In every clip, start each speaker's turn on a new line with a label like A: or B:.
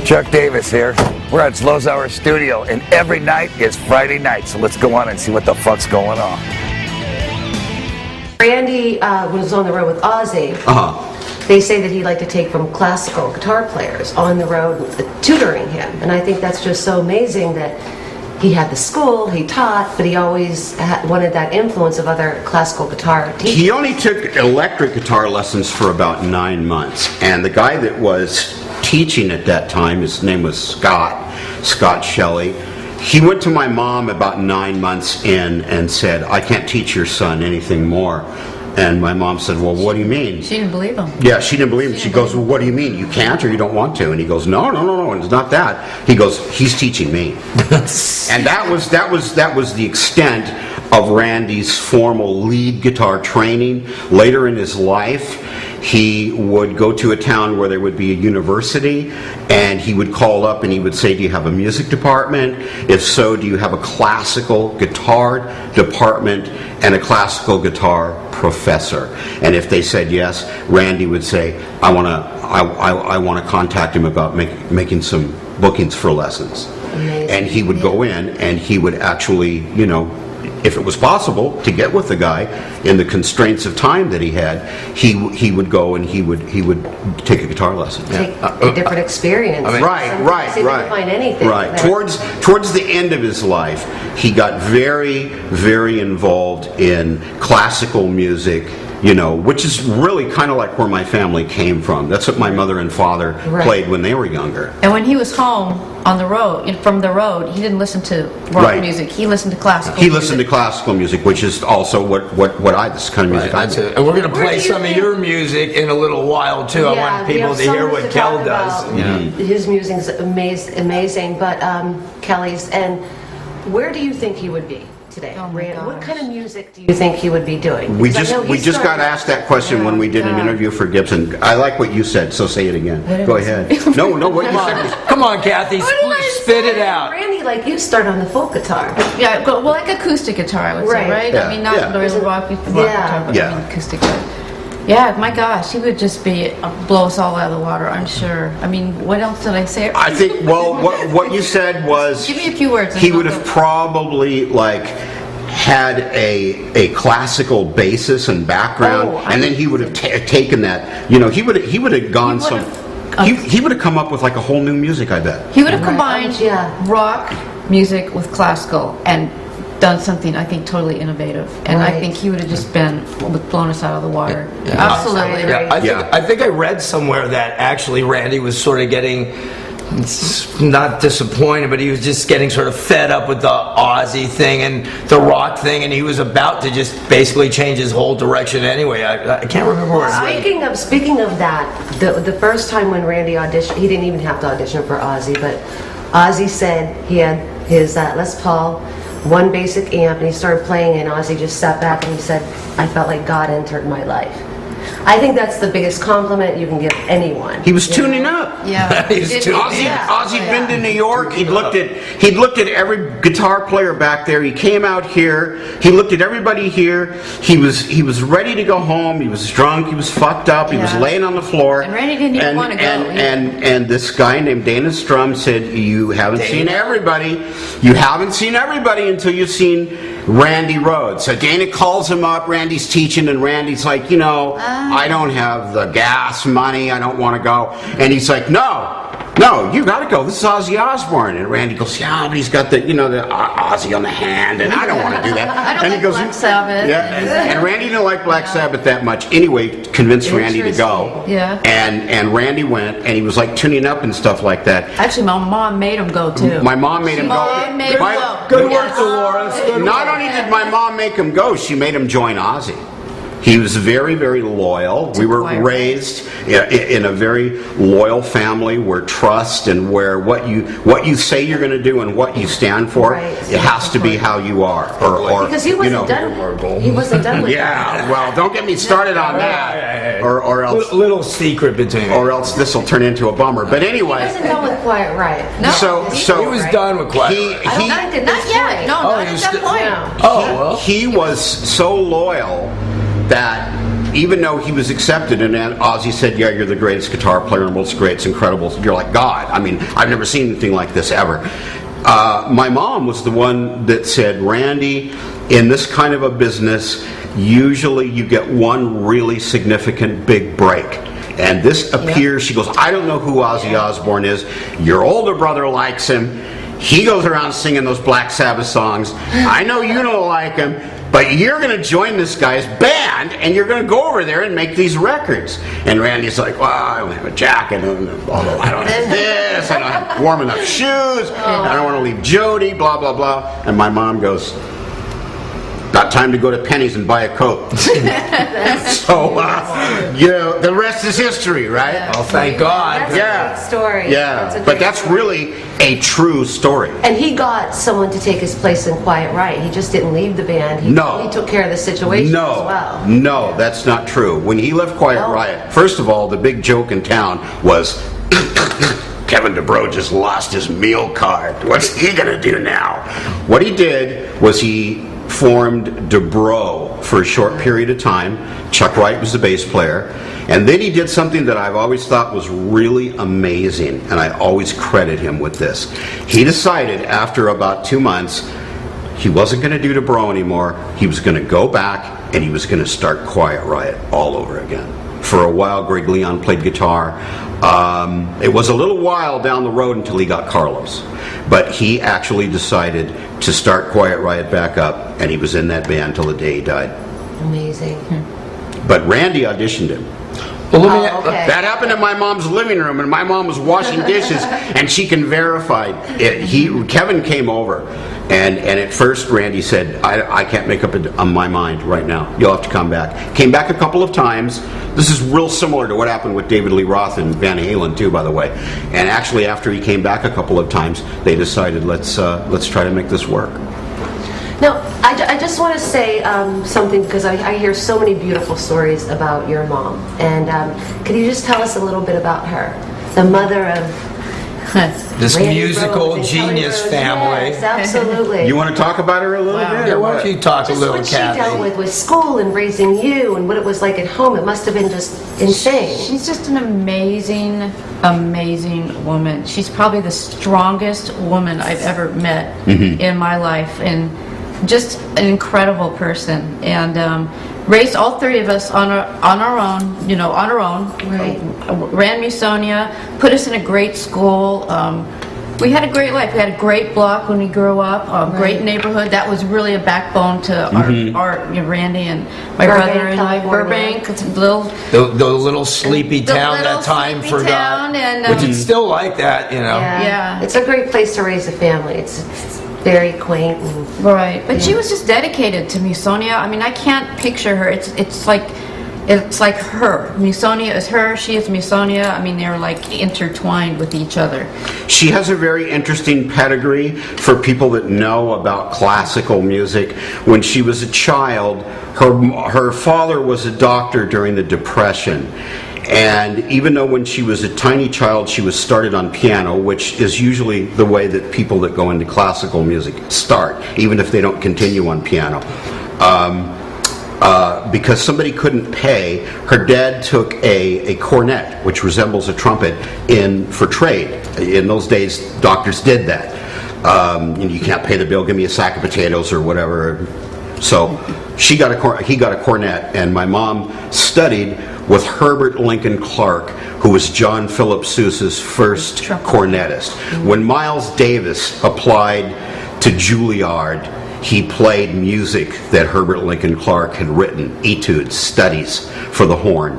A: Chuck Davis here. We're at Slow's Hour Studio, and every night is Friday night, so let's go on and see what the fuck's going on.
B: Randy was on the road with Ozzy. They say that he liked to take from classical guitar players on the road, tutoring him. And I think that's just so amazing that he had the school, he taught, but he always wanted that influence of other classical guitar teachers.
C: He only took electric guitar lessons for about 9 months. And the guy that was teaching at that time, his name was Scott Shelley. He went to my mom about 9 months in and said, I can't teach your son anything more. And my mom said, well, what do you mean?
D: She didn't believe him.
C: Yeah, she didn't believe him. She goes, well, what do you mean? You can't or you don't want to? And he goes, no, it's not that. He goes, he's teaching me. And that was the extent of Randy's formal lead guitar training. Later in his life, he would go to a town where there would be a university, and he would call up and he would say, do you have a music department? If so, do you have a classical guitar department and a classical guitar professor? And if they said yes, Randy would say, I want to contact him about making some bookings for lessons.
B: Amazing.
C: And he would go in and he would actually, you know, if it was possible to get with the guy in the constraints of time that he had, he would go and he would take a guitar lesson.
B: Take a different experience.
C: Right.
B: See if they can find anything.
C: Right. Towards the end of his life, he got very, very involved in classical music, you know, which is really kind of like where my family came from. That's what my mother and father played when they were younger.
D: And when he was home on the road, from the road, he didn't listen to rock music. He listened to classical music.
C: He listened to classical music, which is also this kind of music I do.
E: And we're going to play some of your music in a little while, too. I want people to hear what Kel does.
B: His music's amazing, but Kelly's, and where do you think he would be today? What kind of music do you think he would be doing?
C: We just got asked that question when we did an interview for Gibson. I like what you said, so say it again. Go ahead. No, what you said.
E: Come on, Kathy, spit it out.
B: Randy, like you start on the folk guitar.
D: Yeah, well, like acoustic guitar, I would say, right?
C: Yeah.
D: I mean, not really rock guitar, but I mean acoustic guitar. Yeah, my gosh, he would just blow us all out of the water, I'm sure. I mean, what else did I say?
C: I think, well, what you said was...
D: Give me a few words.
C: He would have probably, like, had a classical basis and background, and then he would have taken that, you know, he would have gone he would have come up with, like, a whole new music, I bet.
D: He would have combined rock music with classical and done something, I think, totally innovative, and I think he would have just blown us out of the water. Absolutely.
E: I think I read somewhere that actually Randy was sort of getting, not disappointed, but he was just getting sort of fed up with the Ozzy thing and the rock thing, and he was about to just basically change his whole direction anyway. I can't remember where I read.
B: Speaking of that, the first time when Randy auditioned, he didn't even have to audition for Ozzy, but Ozzy said he had his Les Paul, one basic amp, and he started playing, and Ozzy just sat back and he said, I felt like God entered my life. I think that's the biggest compliment you can give anyone.
C: He was tuning up.
D: Yeah.
C: Ozzy'd been to New York. He'd looked at every guitar player back there. He came out here. He looked at everybody here. He was ready to go home. He was drunk. He was fucked up. He was laying on the floor.
D: And Randy didn't even want to go.
C: And this guy named Dana Strum said, you haven't seen everybody. You haven't seen everybody until you've seen Randy Rhoads. So Dana calls him up. Randy's teaching, and Randy's like, you know, I don't have the gas money. I don't want to go. And he's like, no, you got to go. This is Ozzy Osburne. And Randy goes, yeah, but he's got the, you know, the Ozzy on the hand, and I don't want to do that.
D: I don't
C: and
D: like
C: he goes,
D: Black Sabbath.
C: Yeah, and Randy didn't like Black Sabbath that much. Anyway, convinced Randy to go.
D: Yeah.
C: And Randy went, and he was like tuning up and stuff like that.
D: Actually, my mom made him go too.
C: My mom made him go.
D: Made him go.
E: Good work, Dolores.
C: Not only did my mom make him go, she made him join Ozzy. He was very, very loyal. We were raised in a very loyal family where trust and where what you say you're going to do and what you stand for, it has to be how you are. Or
B: because he wasn't done. He wasn't done with
C: that. Well, don't get me started on that. Or else
E: little secret between.
C: Or else this will turn into a bummer. But anyway.
B: He wasn't done with Quiet Riot.
D: No.
C: So
E: he was done with Quiet Riot.
B: Not yet.
D: No, not at that point.
C: He was so loyal that even though he was accepted, and then Ozzy said, yeah, you're the greatest guitar player in the world, it's great, it's incredible, you're like God. I mean, I've never seen anything like this ever. My mom was the one that said, Randy, in this kind of a business, usually you get one really significant big break. And this appears, she goes, I don't know who Ozzy Osburne is. Your older brother likes him. He goes around singing those Black Sabbath songs. I know you don't like him, but you're going to join this guy's band, and you're going to go over there and make these records. And Randy's like, well, I don't have a jacket, I don't have this, I don't have warm enough shoes, I don't want to leave Jody, blah, blah, blah. And my mom goes, got time to go to Penny's and buy a coat. So, you know, the rest is history, right?
B: Yeah.
E: Oh, thank God.
B: That's a great story.
C: Yeah, but that's really a true story.
B: And he got someone to take his place in Quiet Riot. He just didn't leave the band. He took care of the situation as well.
C: No, that's not true. When he left Quiet Riot, first of all, the big joke in town was Kevin DuBrow just lost his meal card. What's he going to do now? What he did was he formed DuBrow for a short period of time. Chuck Wright was the bass player. And then he did something that I've always thought was really amazing, and I always credit him with this. He decided after about 2 months he wasn't going to do DuBrow anymore. He was going to go back and he was going to start Quiet Riot all over again. For a while, Greg Leon played guitar. It was a little while down the road until he got Carlos. But he actually decided to start Quiet Riot back up, and he was in that band till the day he died.
B: Amazing.
C: But Randy auditioned him.
E: Well,
B: Okay.
C: That happened in my mom's living room, and my mom was washing dishes, and she can verify it. Kevin came over, and at first Randy said, I can't make up my mind right now. You'll have to come back. Came back a couple of times. This is real similar to what happened with David Lee Roth and Van Halen too, by the way. And actually, after he came back a couple of times, they decided let's try to make this work.
B: Now, I just want to say something, because I hear so many beautiful stories about your mom. And could you just tell us a little bit about her? The mother of
E: this
B: Randy
E: musical
B: Rhoads and
E: genius
B: Kelly Rhoads.
E: family.
B: Yes, absolutely.
C: You want to talk about her a little bit?
E: Yeah, why don't you talk
B: Just
E: a little,
B: what
E: Kathy?
B: she dealt with school and raising you, and what it was like at home. It must have been just insane.
D: She's just an amazing, amazing woman. She's probably the strongest woman I've ever met in my life, and just an incredible person. And raised all three of us on our own, you know, on our own.
B: Right.
D: Ran Musonia, put us in a great school. We had a great life. We had a great block when we grew up, great neighborhood. That was really a backbone to our you know, Randy and my
B: Burbank,
D: brother and I.
B: California.
D: Burbank, it's a little
E: The little sleepy
D: The
E: town
D: little
E: that time
D: sleepy
E: forgot.
D: town, and,
E: which is still like that, you know.
D: Yeah.
B: It's a great place to raise a family. It's very quaint. And,
D: right. But she was just dedicated to Musonia. I mean, I can't picture her. It's like her. Musonia is her. She is Musonia. I mean, they're like intertwined with each other.
C: She has a very interesting pedigree for people that know about classical music. When she was a child, her father was a doctor during the Depression. And even though when she was a tiny child she was started on piano, which is usually the way that people that go into classical music start, even if they don't continue on piano. Because somebody couldn't pay, her dad took a cornet, which resembles a trumpet, in for trade. In those days, doctors did that. You can't pay the bill, give me a sack of potatoes or whatever. So he got a cornet, and my mom studied with Herbert Lincoln Clark, who was John Philip Sousa's first cornetist. When Miles Davis applied to Juilliard, he played music that Herbert Lincoln Clark had written, etudes, studies for the horn.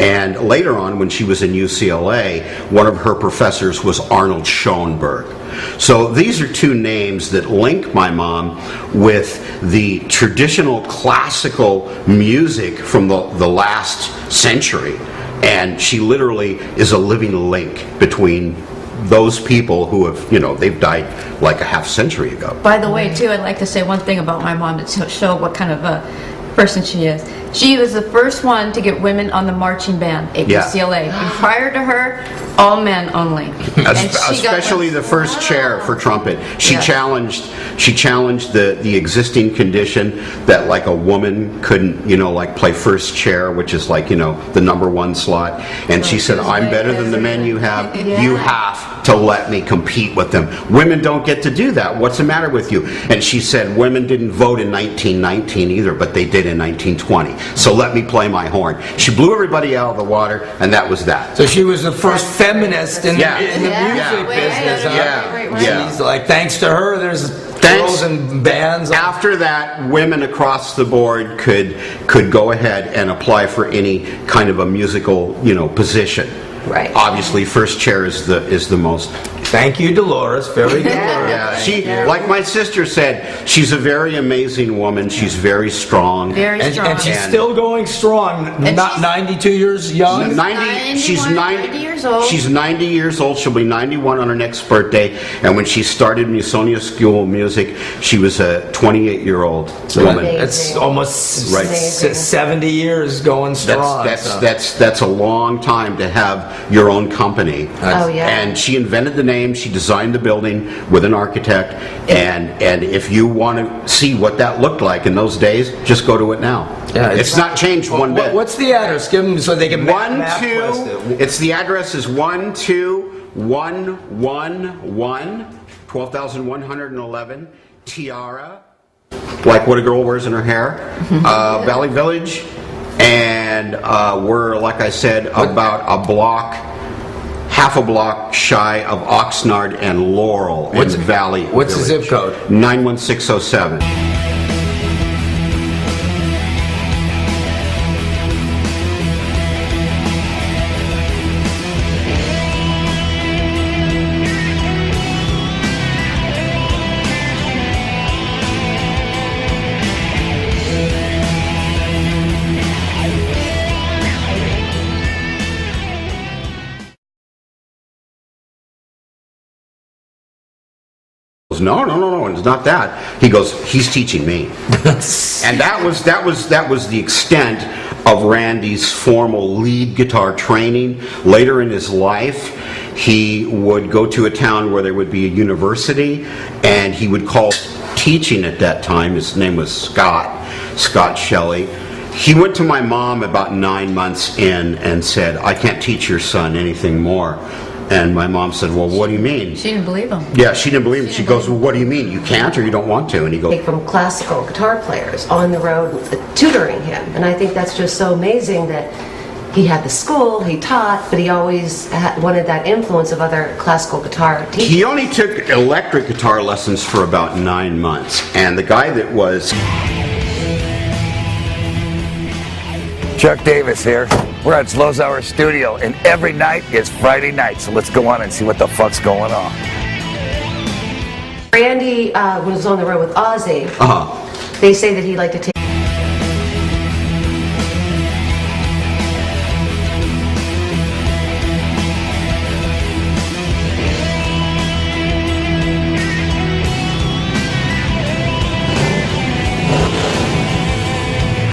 C: And later on, when she was in UCLA, one of her professors was Arnold Schoenberg. So these are two names that link my mom with the traditional classical music from the last century. And she literally is a living link between those people who have, you know, they've died like a half century ago.
D: By the way, too, I'd like to say one thing about my mom to show what kind of a person she is. She was the first one to get women on the marching band at
C: Yeah.
D: UCLA. And prior to her, all men only. And she got
C: Especially the first chair for trumpet. She
D: Yeah.
C: challenged the existing condition that like a woman couldn't, like play first chair, which is like, the #1 slot. And she said, I'm better than the men you have.
B: Yeah.
C: You have to let me compete with them. Women don't get to do that. What's the matter with you? And she said, women didn't vote in 1919 either, but they did in 1920. So let me play my horn. She blew everybody out of the water, and that was that.
E: So she was the first feminist in,
C: Yeah.
E: in the music business. Huh?
C: Yeah.
E: She's like, thanks to her, there's girls and bands.
C: After that, women across the board could go ahead and apply for any kind of a musical, position.
B: Right.
C: Obviously, first chair is the most.
E: Thank you, Dolores. Very good.
C: Yeah, she, like my sister said, she's a very amazing woman. She's very strong.
D: very strong.
E: And she's still going strong.
D: And
E: Not
D: she's-
E: 92 years young.
C: 90, she's
D: 90 years old.
C: She's 90 years old. She'll be 91 on her next birthday. And when she started Musonia School of Music, she was a 28-year-old woman.
B: Amazing.
E: It's almost
C: Right.
B: Amazing.
E: 70 years going strong. so.
C: That's a long time to have your own company.
B: Oh, yeah.
C: And she invented the name. She designed the building with an architect. And if you want to see what that looked like in those days, just go to it now.
E: Yeah,
C: it's not changed one bit.
E: What's the address? Give them so they can
C: One,
E: map
C: two.
E: quest it.
C: It's the address is 12111 12,111 Tiara, like what a girl wears in her hair, Valley Village, and we're, like I said, about half a block shy of Oxnard and Laurel in Valley
E: What's the
C: Village.
E: zip code?
C: 91607. No, it's not that. He goes, he's teaching me. And that was the extent of Randy's formal lead guitar training. Later in his life, he would go to a town where there would be a university, and he would call teaching at that time. His name was Scott Shelley. He went to my mom about 9 months in and said, I can't teach your son anything more. And my mom said, well, what do you mean?
D: She didn't believe him.
C: Yeah, she didn't believe him. She goes, well, what do you mean? You can't or you don't want to? And he goes,
B: From classical guitar players on the road tutoring him. And I think that's just so amazing that he had the school, he taught, but he always wanted that influence of other classical guitar teachers.
C: he only took electric guitar lessons for about 9 months. And the guy that was...
A: Chuck Davis here. We're at Lowe's Hour Studio, and every night is Friday night. So let's go on and see what the fuck's going on.
B: Randy was on the road with Ozzy.
C: Uh-huh.
B: They say that he liked to take